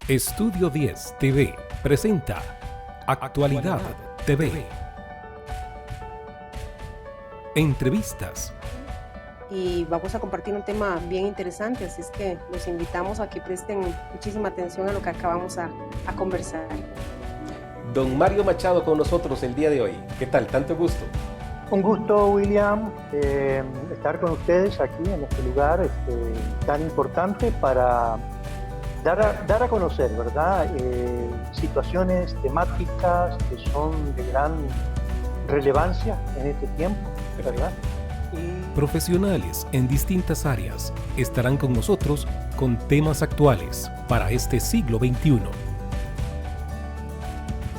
Estudio 10 TV presenta Actualidad TV. Entrevistas, Y vamos a compartir un tema bien interesante, así es que los invitamos a que presten muchísima atención a lo que acabamos a conversar. Don Mario Machado con nosotros el día de hoy. ¿Qué tal? Tanto gusto. Un gusto, William, estar con ustedes aquí en este lugar tan importante para dar a conocer, ¿verdad? Situaciones temáticas que son de gran relevancia en este tiempo, ¿verdad? profesionales en distintas áreas estarán con nosotros con temas actuales para este siglo XXI.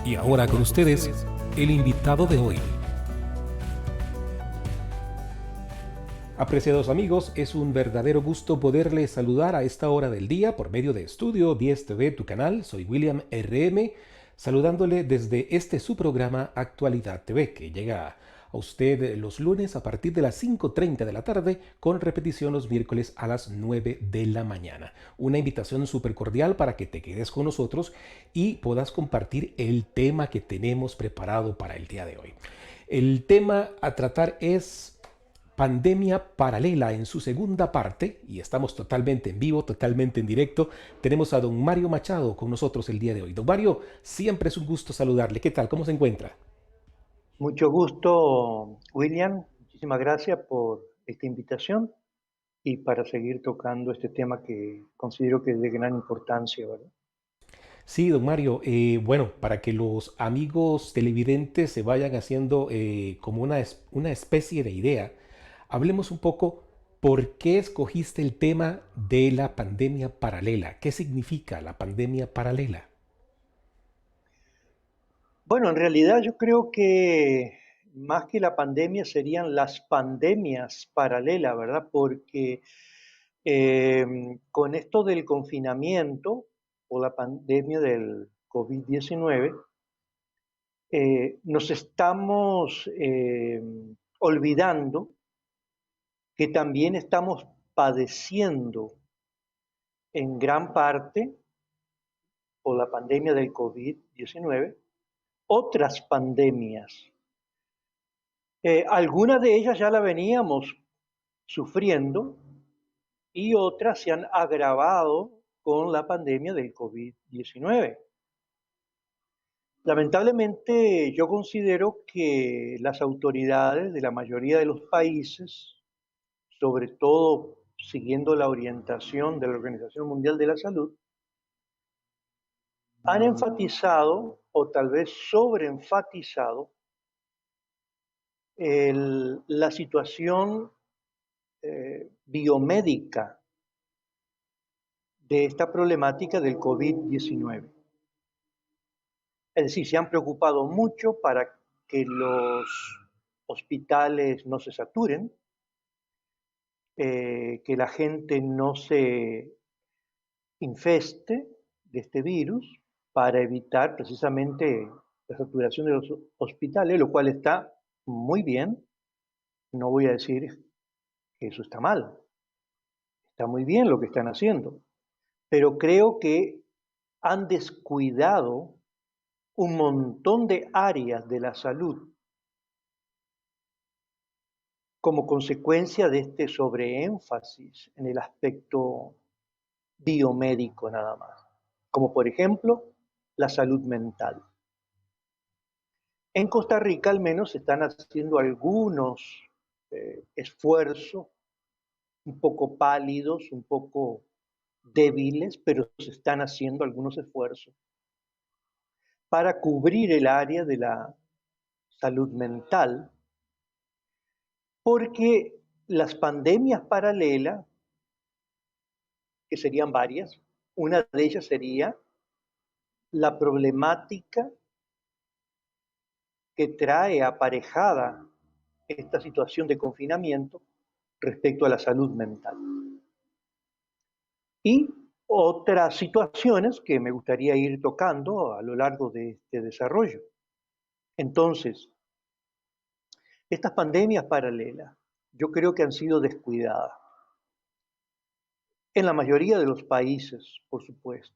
Y ahora con ustedes, el invitado de hoy. Apreciados amigos, es un verdadero gusto poderles saludar a esta hora del día por medio de Estudio 10 TV, tu canal. Soy William RM, saludándole desde su programa Actualidad TV, que llega a usted los lunes a partir de las 5:30 de la tarde, con repetición los miércoles a las 9 de la mañana. Una invitación súper cordial para que te quedes con nosotros y puedas compartir el tema que tenemos preparado para el día de hoy. El tema a tratar es Pandemia Paralela en su segunda parte, y estamos totalmente en vivo, totalmente en directo. Tenemos a don Mario Machado con nosotros el día de hoy. Don Mario, siempre es un gusto saludarle. ¿Qué tal? ¿Cómo se encuentra? Mucho gusto, William. Muchísimas gracias por esta invitación y para seguir tocando este tema que considero que es de gran importancia, ¿verdad? Sí, don Mario, bueno, para que los amigos televidentes se vayan haciendo como una especie de idea, hablemos un poco por qué escogiste el tema de la pandemia paralela. ¿Qué significa la pandemia paralela? Bueno, en realidad yo creo que más que la pandemia serían las pandemias paralelas, ¿verdad? Porque con esto del confinamiento o la pandemia del COVID-19, nos estamos olvidando que también estamos padeciendo en gran parte por la pandemia del COVID-19 otras pandemias. Algunas de ellas ya la veníamos sufriendo y otras se han agravado con la pandemia del COVID-19. Lamentablemente, yo considero que las autoridades de la mayoría de los países, sobre todo siguiendo la orientación de la Organización Mundial de la Salud, han enfatizado o tal vez sobreenfatizado la situación biomédica de esta problemática del COVID-19. Es decir, se han preocupado mucho para que los hospitales no se saturen, que la gente no se infeste de este virus para evitar precisamente la saturación de los hospitales, lo cual está muy bien. No voy a decir que eso está mal. Está muy bien lo que están haciendo, pero creo que han descuidado un montón de áreas de la salud como consecuencia de este sobreénfasis en el aspecto biomédico nada más, como por ejemplo la salud mental. En Costa Rica al menos se están haciendo algunos esfuerzos, un poco pálidos, un poco débiles, pero se están haciendo algunos esfuerzos para cubrir el área de la salud mental, porque las pandemias paralelas, que serían varias, una de ellas sería la problemática que trae aparejada esta situación de confinamiento respecto a la salud mental. Y otras situaciones que me gustaría ir tocando a lo largo de este desarrollo. Entonces, estas pandemias paralelas yo creo que han sido descuidadas . En la mayoría de los países, por supuesto.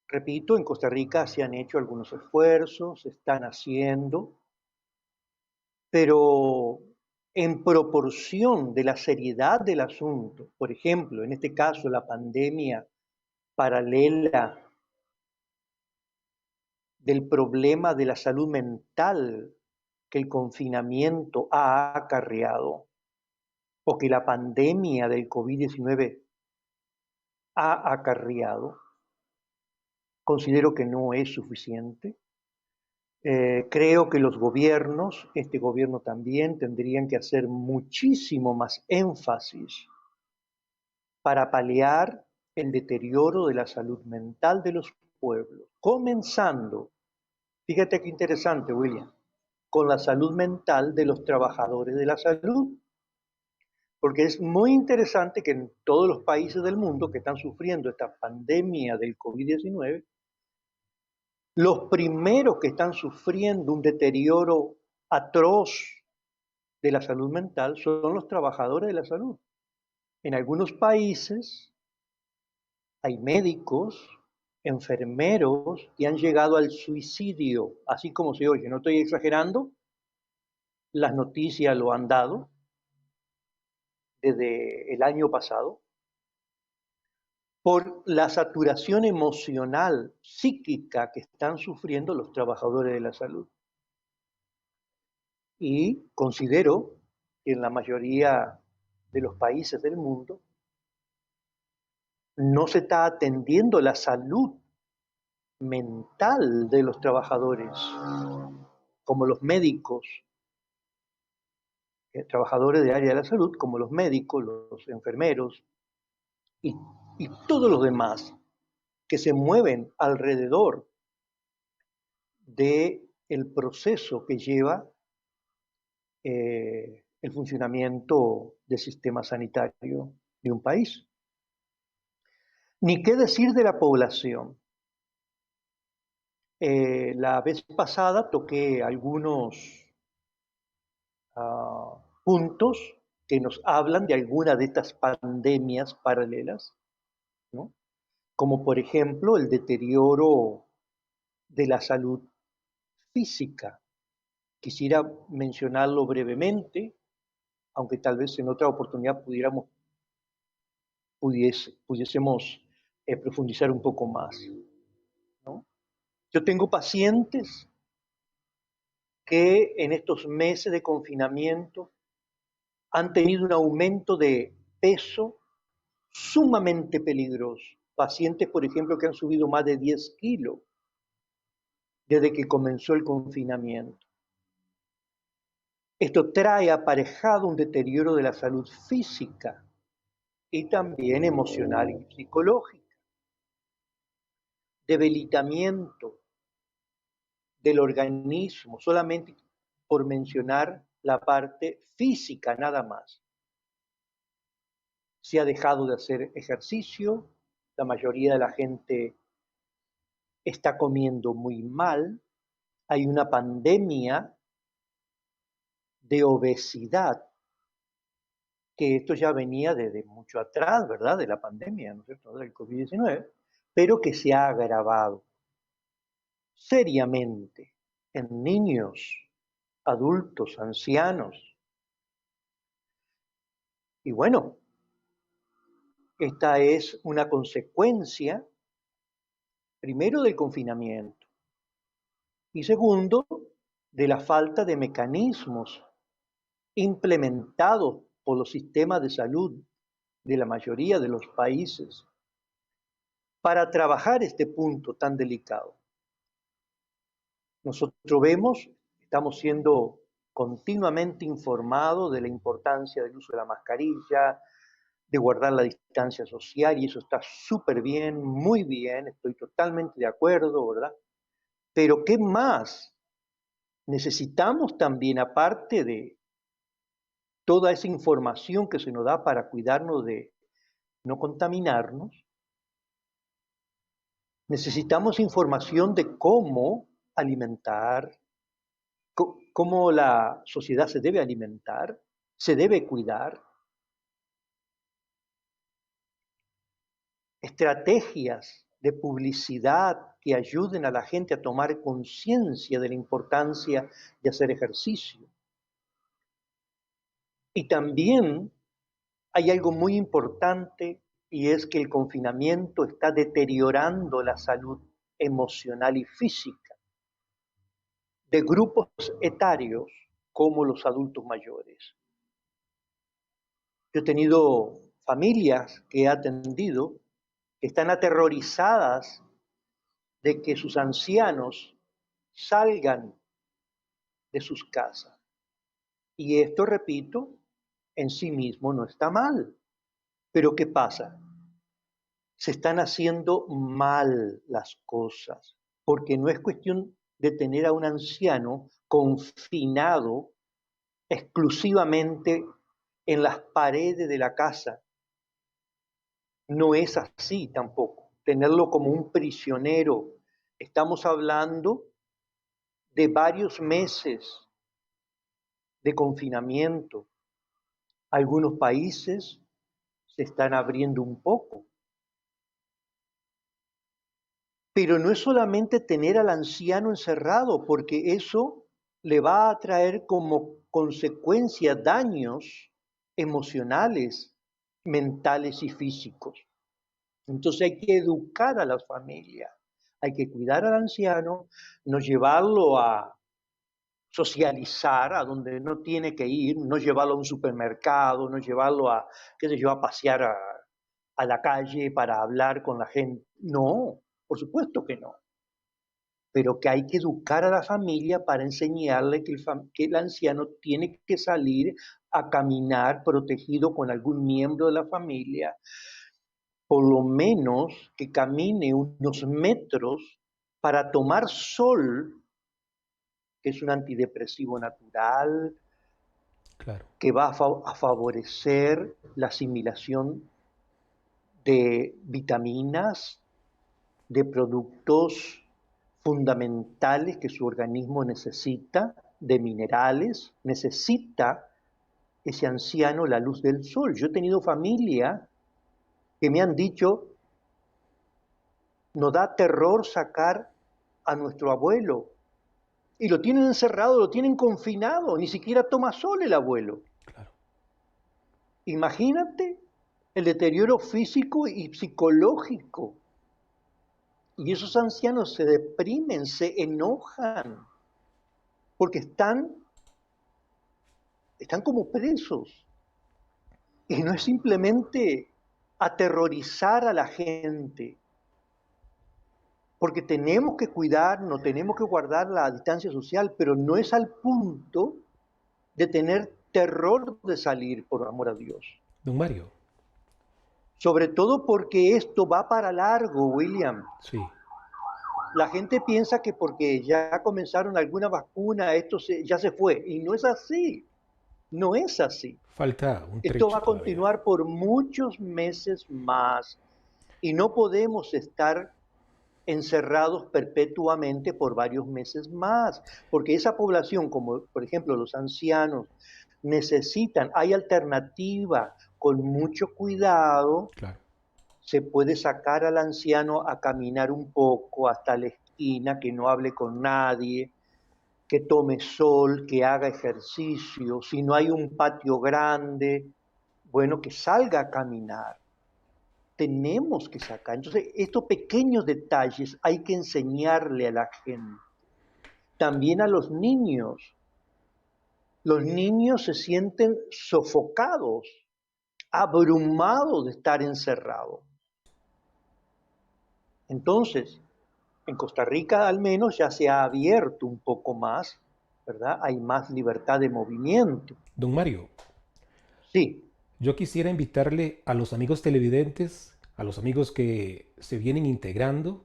Repito, en Costa Rica se han hecho algunos esfuerzos, se están haciendo, pero en proporción de la seriedad del asunto, por ejemplo, en este caso la pandemia paralela del problema de la salud mental que el confinamiento ha acarreado o que la pandemia del COVID-19 ha acarreado, considero que no es suficiente. Creo que los gobiernos, este gobierno también, tendrían que hacer muchísimo más énfasis para paliar el deterioro de la salud mental de los pueblos, comenzando, fíjate qué interesante, William, con la salud mental de los trabajadores de la salud, porque es muy interesante que en todos los países del mundo que están sufriendo esta pandemia del COVID-19, los primeros que están sufriendo un deterioro atroz de la salud mental son los trabajadores de la salud. En algunos países hay médicos, enfermeros que han llegado al suicidio, así como se oye, no estoy exagerando, las noticias lo han dado desde el año pasado, por la saturación emocional, psíquica que están sufriendo los trabajadores de la salud. Y considero que en la mayoría de los países del mundo no se está atendiendo la salud mental de los trabajadores, como los médicos, trabajadores del área de la salud, como los médicos, los enfermeros y, y todos los demás que se mueven alrededor del proceso que lleva el funcionamiento del sistema sanitario de un país. Ni qué decir de la población. La vez pasada toqué algunos puntos que nos hablan de alguna de estas pandemias paralelas, ¿no? Como por ejemplo el deterioro de la salud física. Quisiera mencionarlo brevemente, aunque tal vez en otra oportunidad pudiésemos profundizar un poco más, ¿no? Yo tengo pacientes que en estos meses de confinamiento han tenido un aumento de peso sumamente peligroso. Pacientes, por ejemplo, que han subido más de 10 kilos desde que comenzó el confinamiento. Esto trae aparejado un deterioro de la salud física y también emocional y psicológica, debilitamiento del organismo, solamente por mencionar la parte física nada más. Se ha dejado de hacer ejercicio, la mayoría de la gente está comiendo muy mal, hay una pandemia de obesidad, que esto ya venía desde mucho atrás, ¿verdad? De la pandemia, ¿no es cierto? Del COVID-19, pero que se ha agravado seriamente en niños, adultos, ancianos. Y bueno, esta es una consecuencia, primero, del confinamiento y segundo, de la falta de mecanismos implementados por los sistemas de salud de la mayoría de los países para trabajar este punto tan delicado. Nosotros vemos, estamos siendo continuamente informados de la importancia del uso de la mascarilla, de guardar la distancia social, y eso está súper bien, muy bien, estoy totalmente de acuerdo, ¿verdad? Pero ¿qué más? Necesitamos también, aparte de toda esa información que se nos da para cuidarnos de no contaminarnos, necesitamos información de cómo alimentar, cómo la sociedad se debe alimentar, se debe cuidar, estrategias de publicidad que ayuden a la gente a tomar conciencia de la importancia de hacer ejercicio. Y también hay algo muy importante y es que el confinamiento está deteriorando la salud emocional y física de grupos etarios como los adultos mayores. Yo he tenido familias que he atendido que están aterrorizadas de que sus ancianos salgan de sus casas. Y esto, repito, en sí mismo no está mal. Pero ¿qué pasa? Se están haciendo mal las cosas, porque no es cuestión de tener a un anciano confinado exclusivamente en las paredes de la casa. No es así tampoco, tenerlo como un prisionero. Estamos hablando de varios meses de confinamiento. Algunos países se están abriendo un poco. Pero no es solamente tener al anciano encerrado, porque eso le va a traer como consecuencia daños emocionales, mentales y físicos. Entonces hay que educar a las familias, hay que cuidar al anciano, no llevarlo a socializar a donde no tiene que ir, no llevarlo a un supermercado, no llevarlo a, qué sé yo, a pasear a la calle para hablar con la gente. No, por supuesto que no. Pero que hay que educar a la familia para enseñarle que el anciano tiene que salir a caminar protegido con algún miembro de la familia, por lo menos que camine unos metros para tomar sol, que es un antidepresivo natural, Claro. que va a favorecer la asimilación de vitaminas, de productos fundamentales que su organismo necesita, de minerales, necesita ese anciano la luz del sol. Yo he tenido familia que me han dicho, nos da terror sacar a nuestro abuelo. Y lo tienen encerrado, lo tienen confinado, ni siquiera toma sol el abuelo. Claro. Imagínate el deterioro físico y psicológico. Y esos ancianos se deprimen, se enojan, porque están como presos. Y no es simplemente aterrorizar a la gente, porque tenemos que cuidarnos, tenemos que guardar la distancia social, pero no es al punto de tener terror de salir, por amor a Dios. Don Mario. Sobre todo porque esto va para largo, William. Sí. La gente piensa que porque ya comenzaron alguna vacuna, esto ya se fue. Y no es así. No es así. Falta un trecho Esto va a todavía. continuar por muchos meses más. Y no podemos estar encerrados perpetuamente por varios meses más. Porque esa población, como por ejemplo los ancianos, necesitan, hay alternativa con mucho cuidado. Claro. Se puede sacar al anciano a caminar un poco hasta la esquina, que no hable con nadie, que tome sol, que haga ejercicio. Si no hay un patio grande, bueno, que salga a caminar. Tenemos que sacar. Entonces, estos pequeños detalles hay que enseñarle a la gente. También a los niños. Los niños se sienten sofocados, abrumados de estar encerrados. Entonces, en Costa Rica al menos ya se ha abierto un poco más, ¿verdad? Hay más libertad de movimiento. Don Mario, Sí, yo quisiera invitarle a los amigos televidentes, a los amigos que se vienen integrando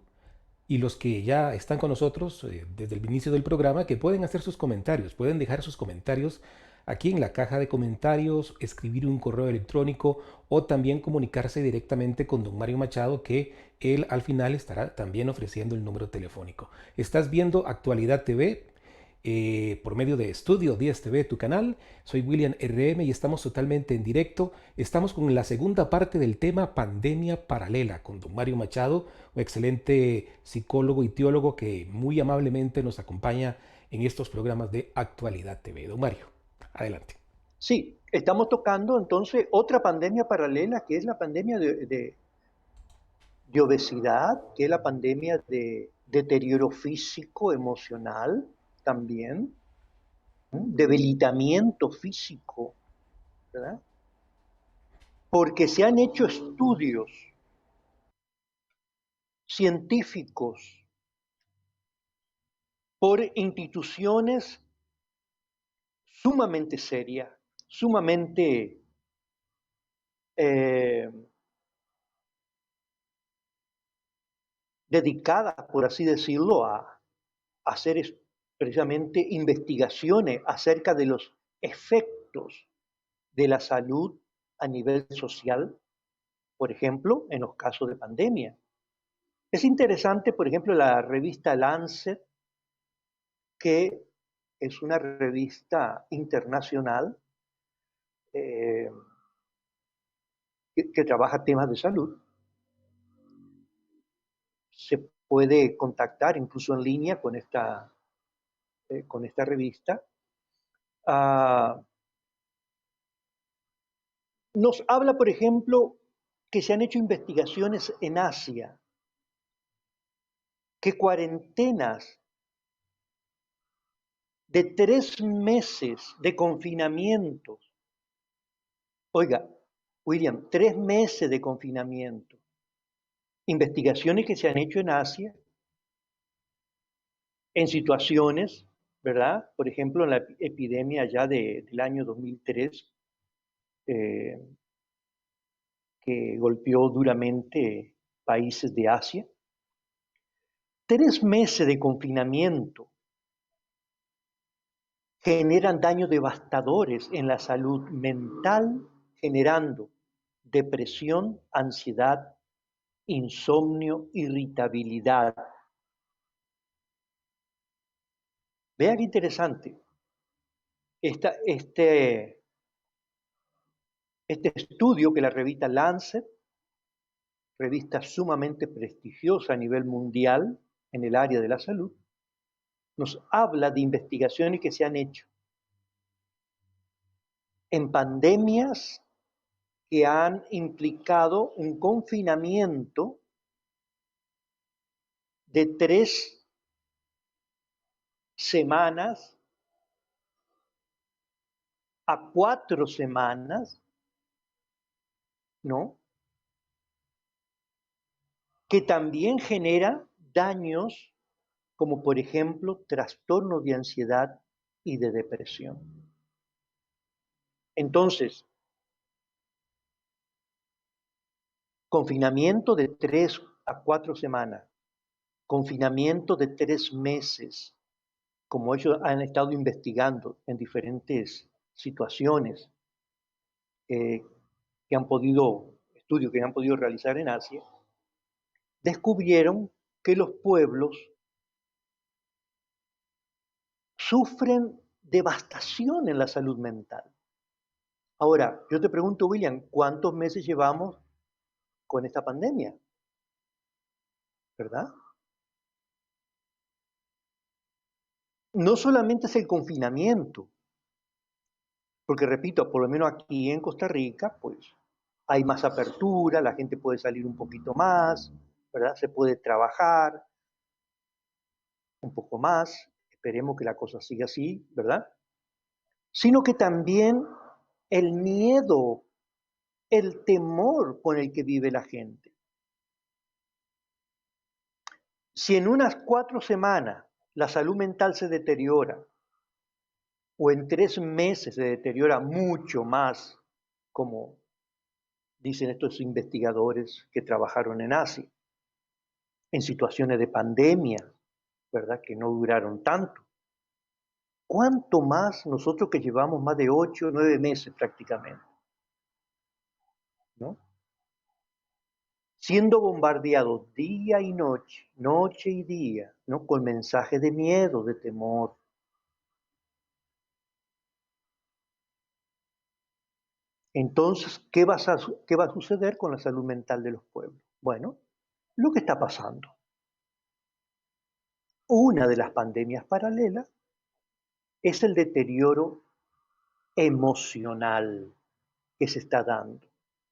y los que ya están con nosotros desde el inicio del programa, que pueden hacer sus comentarios, pueden dejar sus comentarios aquí en la caja de comentarios, escribir un correo electrónico o también comunicarse directamente con don Mario Machado, que él al final estará también ofreciendo el número telefónico. Estás viendo Actualidad TV por medio de Estudio 10 TV, tu canal. Soy William RM y estamos totalmente en directo. Estamos con la segunda parte del tema Pandemia Paralela con don Mario Machado, un excelente psicólogo y teólogo que muy amablemente nos acompaña en estos programas de Actualidad TV. Don Mario, adelante. Sí, estamos tocando entonces otra pandemia paralela, que es la pandemia de obesidad, que es la pandemia de deterioro físico, emocional también, debilitamiento físico, ¿verdad? Porque se han hecho estudios científicos por instituciones sumamente serias, sumamente dedicadas, por así decirlo, a hacer precisamente investigaciones acerca de los efectos de la salud a nivel social, por ejemplo, en los casos de pandemia. Es interesante, por ejemplo, la revista Lancet, que es una revista internacional eh, que trabaja temas de salud. Se puede contactar incluso en línea con esta revista. Nos habla, por ejemplo, que se han hecho investigaciones en Asia, que cuarentenas de 3 meses de confinamiento, oiga, William, 3 meses de confinamiento, investigaciones que se han hecho en Asia, en situaciones, ¿verdad? Por ejemplo, en la epidemia ya del año 2003, que golpeó duramente países de Asia. 3 meses de confinamiento generan daños devastadores en la salud mental, generando depresión, ansiedad, insomnio, irritabilidad. Vea qué interesante. Este estudio que la revista Lancet, revista sumamente prestigiosa a nivel mundial en el área de la salud, nos habla de investigaciones que se han hecho en pandemias que han implicado un confinamiento de 3 semanas a 4 semanas, ¿no? Que también genera daños como por ejemplo trastornos de ansiedad y de depresión. Entonces, confinamiento de 3 a 4 semanas, confinamiento de 3 meses, como ellos han estado investigando en diferentes situaciones que han podido, estudios que han podido realizar en Asia, descubrieron que los pueblos sufren devastación en la salud mental. Ahora, yo te pregunto, William, ¿cuántos meses llevamos con esta pandemia? ¿Verdad? No solamente es el confinamiento, porque repito, por lo menos aquí en Costa Rica, pues hay más apertura, la gente puede salir un poquito más, ¿verdad? Se puede trabajar un poco más, esperemos que la cosa siga así, ¿verdad? Sino que también el miedo, el temor con el que vive la gente. Si en unas 4 semanas la salud mental se deteriora, o en 3 meses se deteriora mucho más, como dicen estos investigadores que trabajaron en Asia, en situaciones de pandemia, ¿verdad? Que no duraron tanto. ¿Cuánto más nosotros que llevamos más de 8 o 9 meses prácticamente? ¿No? Siendo bombardeados día y noche, noche y día, ¿no? Con mensajes de miedo, de temor. Entonces, ¿qué va a suceder con la salud mental de los pueblos? Bueno, lo que está pasando. Una de las pandemias paralelas es el deterioro emocional que se está dando.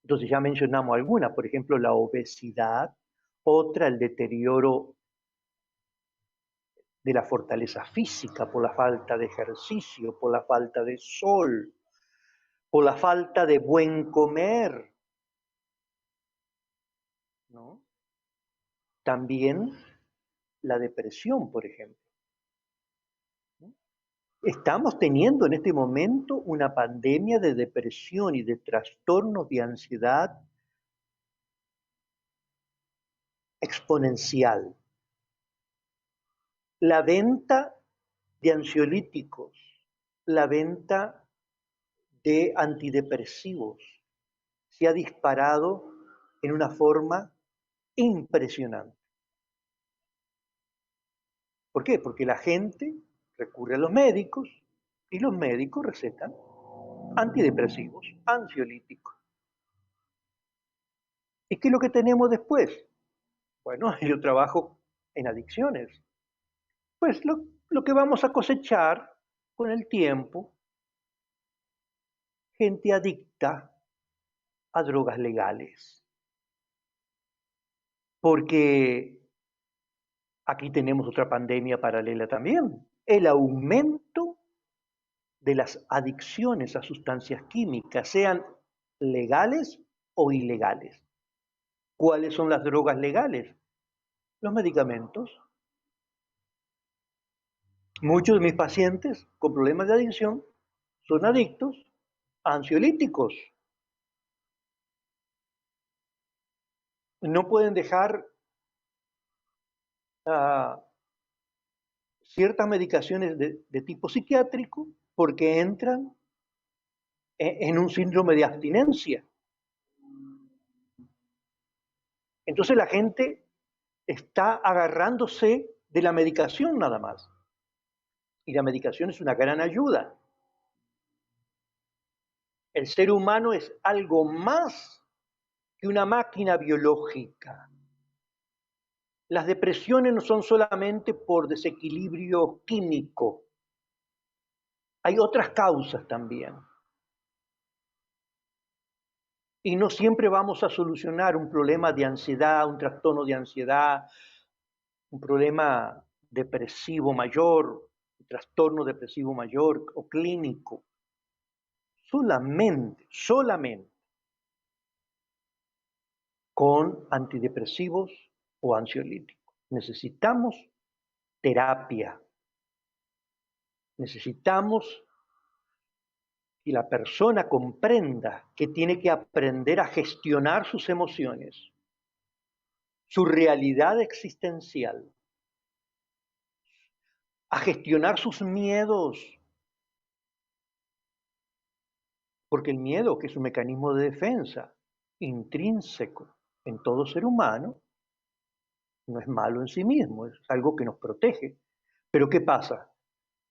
Entonces ya mencionamos algunas, por ejemplo, la obesidad, otra el deterioro de la fortaleza física por la falta de ejercicio, por la falta de sol, por la falta de buen comer, ¿no? También la depresión, por ejemplo. Estamos teniendo en este momento una pandemia de depresión y de trastornos de ansiedad exponencial. La venta de ansiolíticos, la venta de antidepresivos se ha disparado en una forma impresionante. ¿Por qué? Porque la gente recurre a los médicos y los médicos recetan antidepresivos, ansiolíticos. ¿Y qué es lo que tenemos después? Bueno, yo trabajo en adicciones. Pues lo que vamos a cosechar con el tiempo, gente adicta a drogas legales. Porque aquí tenemos otra pandemia paralela también, el aumento de las adicciones a sustancias químicas, sean legales o ilegales. ¿Cuáles son las drogas legales? Los medicamentos. Muchos de mis pacientes con problemas de adicción son adictos a ansiolíticos. No pueden dejar ciertas medicaciones de tipo psiquiátrico porque entran en un síndrome de abstinencia. Entonces la gente está agarrándose de la medicación nada más. Y la medicación es una gran ayuda. El ser humano es algo más que una máquina biológica. Las depresiones no son solamente por desequilibrio químico. Hay otras causas también. Y no siempre vamos a solucionar un problema de ansiedad, un trastorno de ansiedad, un problema depresivo mayor, un trastorno depresivo mayor o clínico. Solamente con antidepresivos o ansiolíticos. Necesitamos terapia. Necesitamos que la persona comprenda que tiene que aprender a gestionar sus emociones, su realidad existencial, a gestionar sus miedos, porque el miedo, que es un mecanismo de defensa intrínseco en todo ser humano, no es malo en sí mismo, es algo que nos protege. Pero ¿qué pasa?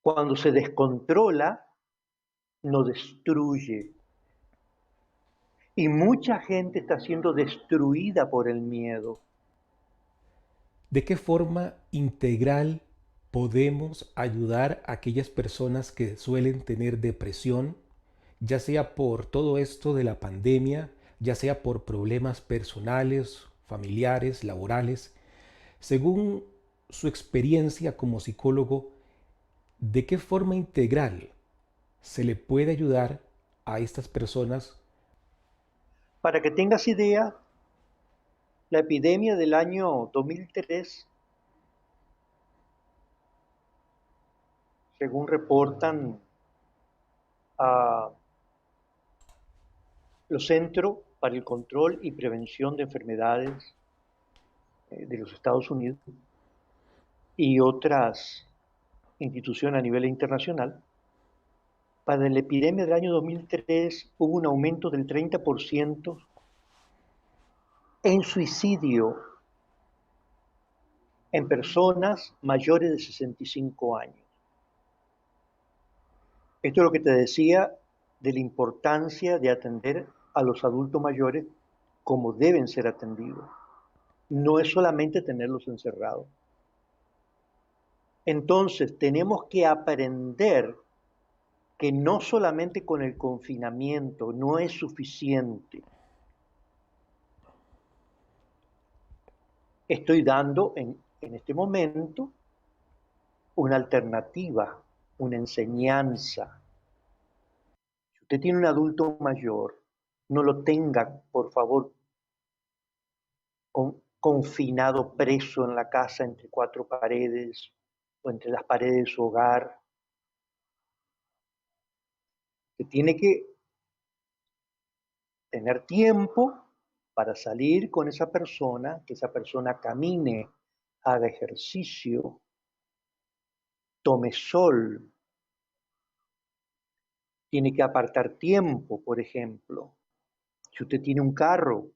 Cuando se descontrola, nos destruye. Y mucha gente está siendo destruida por el miedo. ¿De qué forma integral podemos ayudar a aquellas personas que suelen tener depresión, ya sea por todo esto de la pandemia, ya sea por problemas personales, familiares, laborales? Según su experiencia como psicólogo, ¿de qué forma integral se le puede ayudar a estas personas? Para que tengas idea, la epidemia del año 2003, según reportan los Centros para el Control y Prevención de Enfermedades de los Estados Unidos y otras instituciones a nivel internacional, para la epidemia del año 2003 hubo un aumento del 30% en suicidio en personas mayores de 65 años. Esto es lo que te decía de la importancia de atender a los adultos mayores como deben ser atendidos. No es solamente tenerlos encerrados. Entonces, tenemos que aprender que no solamente con el confinamiento no es suficiente. Estoy dando en este momento una alternativa, una enseñanza. Si usted tiene un adulto mayor, no lo tenga, por favor, confinado, preso en la casa entre cuatro paredes o entre las paredes de su hogar. Que tiene que tener tiempo para salir con esa persona, que esa persona camine, haga ejercicio, tome sol. Tiene que apartar tiempo, por ejemplo. Si usted tiene un carro,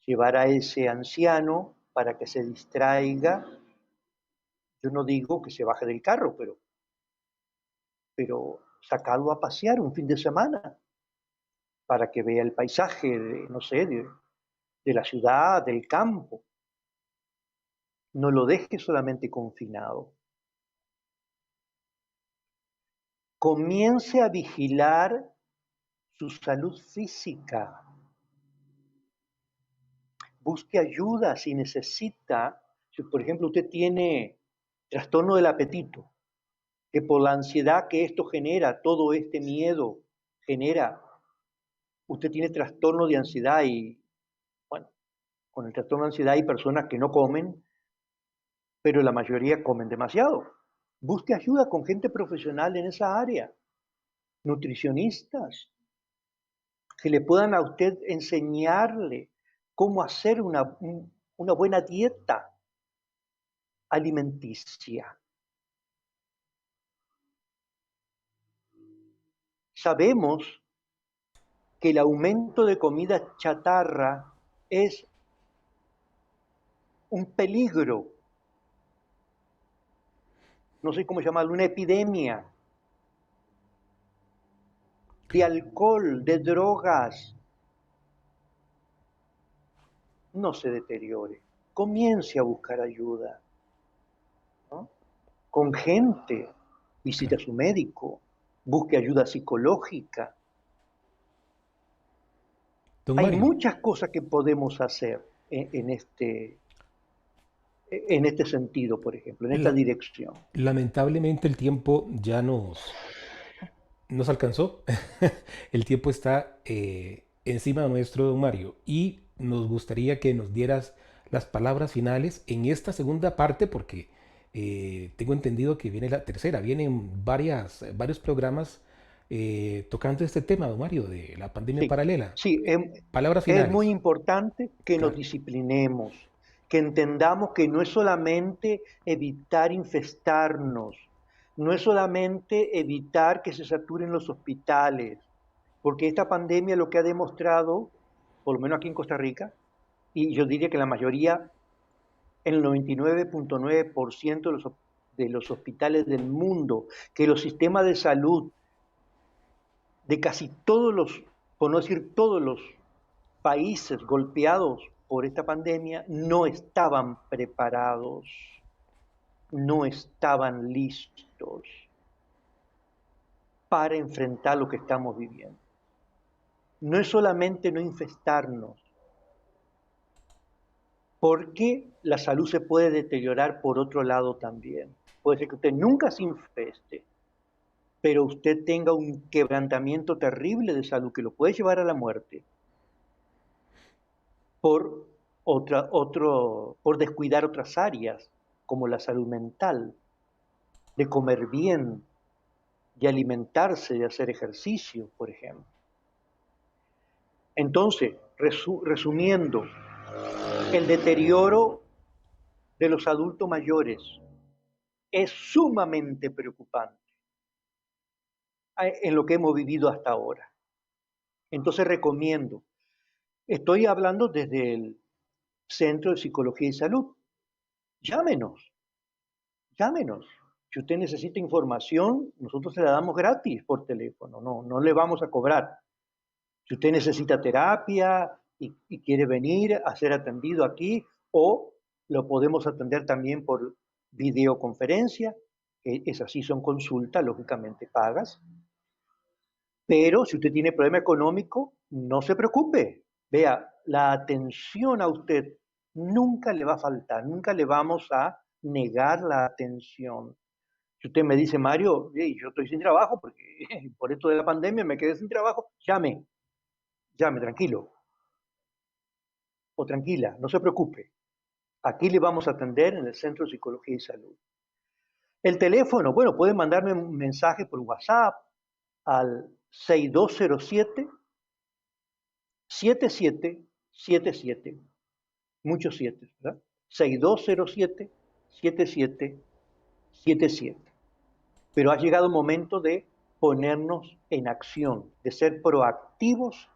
llevar a ese anciano para que se distraiga. Yo no digo que se baje del carro, pero sacarlo a pasear un fin de semana para que vea el paisaje de, no sé, de la ciudad, del campo. No lo deje solamente confinado. Comience a vigilar su salud física. Busque ayuda si necesita. Si, por ejemplo, usted tiene trastorno del apetito, que por la ansiedad que esto genera, todo este miedo genera, usted tiene trastorno de ansiedad y, bueno, con el trastorno de ansiedad hay personas que no comen, pero la mayoría comen demasiado. Busque ayuda con gente profesional en esa área, nutricionistas, que le puedan a usted enseñarle cómo hacer una buena dieta alimenticia. Sabemos que el aumento de comida chatarra es un peligro, no sé cómo llamarlo, una epidemia de alcohol, de drogas. No se deteriore, comience a buscar ayuda, ¿no? Con gente, visite a su médico, busque ayuda psicológica. Don Hay Mario, muchas cosas que podemos hacer en este sentido, por ejemplo, en esta la- dirección. lamentablemente el tiempo ya nos alcanzó. El tiempo está encima nuestro, don Mario, y nos gustaría que nos dieras las palabras finales en esta segunda parte, porque tengo entendido que viene la tercera, vienen varios programas tocando este tema, don Mario, de la pandemia Sí, paralela. sí, Palabras es muy finales. importante que nos Claro. disciplinemos, que entendamos que no es solamente evitar infestarnos, no es solamente evitar que se saturen los hospitales, porque esta pandemia lo que ha demostrado, por lo menos aquí en Costa Rica, y yo diría que la mayoría, el 99.9% de los hospitales del mundo, que los sistemas de salud de casi todos los, por no decir todos los países golpeados por esta pandemia, no estaban preparados, no estaban listos para enfrentar lo que estamos viviendo. No es solamente no infestarnos, porque la salud se puede deteriorar por otro lado también. Puede ser que usted nunca se infeste, pero usted tenga un quebrantamiento terrible de salud que lo puede llevar a la muerte por, por descuidar otras áreas, como la salud mental, de comer bien, de alimentarse, de hacer ejercicio, por ejemplo. Entonces, resumiendo, el deterioro de los adultos mayores es sumamente preocupante en lo que hemos vivido hasta ahora. Entonces recomiendo, estoy hablando desde el Centro de Psicología y Salud, llámenos, llámenos. Si usted necesita información, nosotros se la damos gratis por teléfono, no le vamos a cobrar. Si usted necesita terapia y quiere venir a ser atendido aquí, o lo podemos atender también por videoconferencia, que esas sí son consultas, lógicamente pagas. Pero si usted tiene problema económico, no se preocupe. Vea, la atención a usted nunca le va a faltar, nunca le vamos a negar la atención. Si usted me dice, Mario, hey, yo estoy sin trabajo porque por esto de la pandemia me quedé sin trabajo, llame, tranquilo. O tranquila, no se preocupe. Aquí le vamos a atender en el Centro de Psicología y Salud. El teléfono, bueno, puede mandarme un mensaje por WhatsApp al 6207-7777. Muchos 7, ¿verdad? 6207-7777. Pero ha llegado el momento de ponernos en acción, de ser proactivos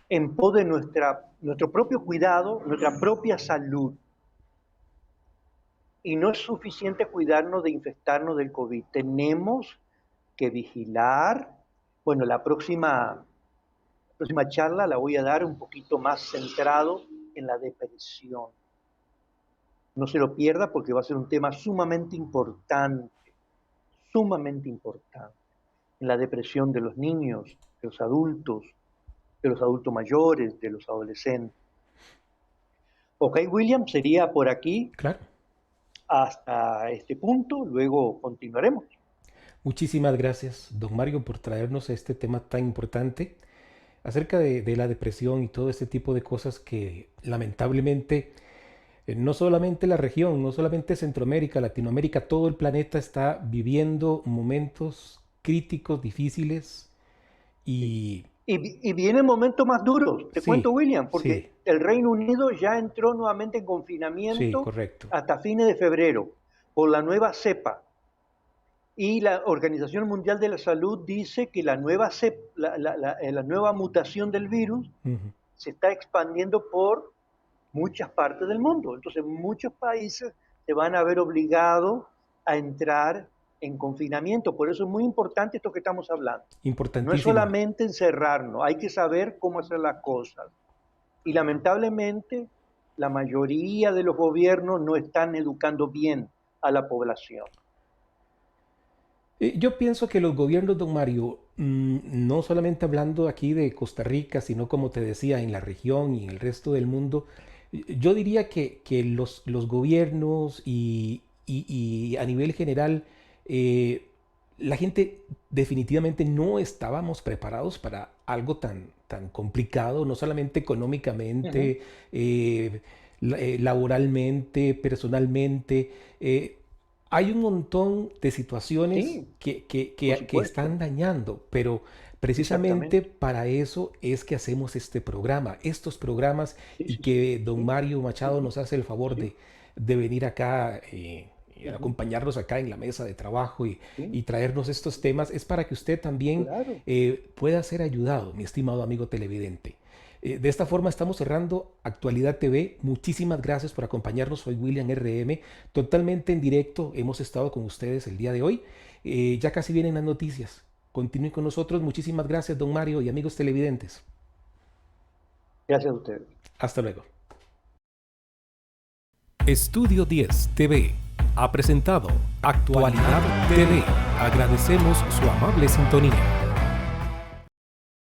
en pos de nuestro propio cuidado, nuestra propia salud. Y no es suficiente cuidarnos de infectarnos del COVID. Tenemos que vigilar. Bueno, la próxima charla la voy a dar un poquito más centrado en la depresión. No se lo pierda porque va a ser un tema sumamente importante, en la depresión de los niños, de los adultos mayores, de los adolescentes. Ok, William, sería por aquí. Claro. Hasta este punto, luego continuaremos. Muchísimas gracias, don Mario, por traernos este tema tan importante acerca de la depresión y todo este tipo de cosas que lamentablemente no solamente la región, no solamente Centroamérica, Latinoamérica, todo el planeta está viviendo momentos críticos, difíciles y vienen momentos más duros. Te Sí, cuento, William, porque sí. el Reino Unido ya entró nuevamente en confinamiento Sí, correcto. hasta fines de febrero por la nueva cepa. Y la Organización Mundial de la Salud dice que la nueva mutación del virus Ujú. se está expandiendo por muchas partes del mundo. Entonces, muchos países se van a ver obligados a entrar en confinamiento. Por eso es muy importante esto que estamos hablando. Importantísimo. No es solamente encerrarnos, hay que saber cómo hacer las cosas. Y lamentablemente, la mayoría de los gobiernos no están educando bien a la población. Yo pienso que los gobiernos, don Mario, no solamente hablando aquí de Costa Rica, sino como te decía, en la región y en el resto del mundo, yo diría que los gobiernos y a nivel general, la gente definitivamente no estábamos preparados para algo tan complicado, no solamente económicamente, laboralmente, personalmente. Hay un montón de situaciones Sí, que por supuesto. están dañando, pero precisamente para eso es que hacemos este programa, estos programas, Sí, y sí, que sí. don Mario Machado nos hace el favor Sí. de venir acá y Ujú. acompañarnos acá en la mesa de trabajo y Sí, traernos estos temas, es para que usted también claro. pueda ser ayudado, mi estimado amigo televidente. De esta forma estamos cerrando Actualidad TV. Muchísimas gracias por acompañarnos. Soy William RM, totalmente en directo. Hemos estado con ustedes el día de hoy. Ya casi vienen las noticias. Continúen con nosotros. Muchísimas gracias, don Mario y amigos televidentes. Gracias a ustedes. Hasta luego. Estudio 10 TV ha presentado Actualidad TV. Agradecemos su amable sintonía.